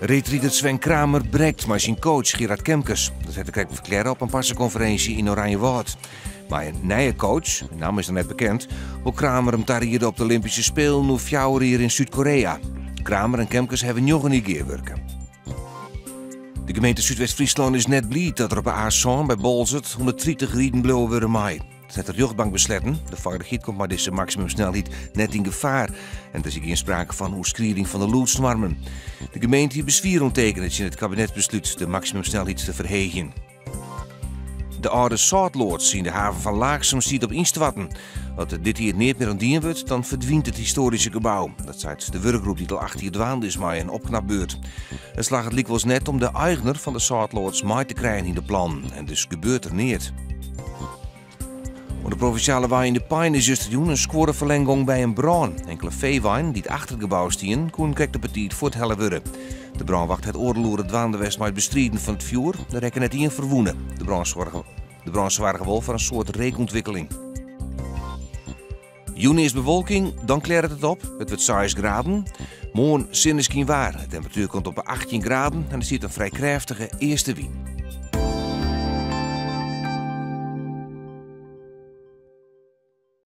Reetrieder Sven Kramer breekt maar zijn coach Gerard Kemkes. Dat heeft de verklaren op een passenconferentie in Oranjewoud. Maar een nieuwe coach, de naam is nog net bekend, hoe Kramer hem tarieerde op de Olympische Spelen nu 4 hier in Zuid-Korea. Kramer en Kemkes hebben nog een keer werken. De gemeente Zuidwest-Friesland is net blij dat er op Aarschot bij Bolzert 130 rieden bleven worden mij. Het heeft de rechtbank besletten. De veiligheid komt maar deze maximumsnelheid net in gevaar. En er is geen sprake van overschrijding van de loedsnormen. De gemeente heeft bezwier ondertekend in het kabinetsbesluit de maximumsnelheid te verhegen. De oude zoutloods in de haven van Laaksum ziet op instatten. Als dit hier niet meer aan dien wordt, dan verdwijnt het historische gebouw. Dat zei de werkgroep die al 8 jaar dwaande is maar een opknapbeurt. Het slag het liek net om de eigenaar van de zoutloods mee te krijgen in de plan. En dus gebeurt er niet. Op de provinciale wei in de Pijn is juist een scoreverlenging bij een brand. Enkele veewijn die het achter het gebouw stien, kon krijgt de petit voor het helle worden. De brand wacht het oorloeren dwaande west met het bestrijden van het vuur. De rekken net in verwoenen. De brand zwaar gewol voor een soort reekontwikkeling. Juni is bewolking, dan kleurt het op. Het wordt 6 graden. Morgen zin is geen waar. De temperatuur komt op 18 graden en er zit een vrij krachtige eerste wind.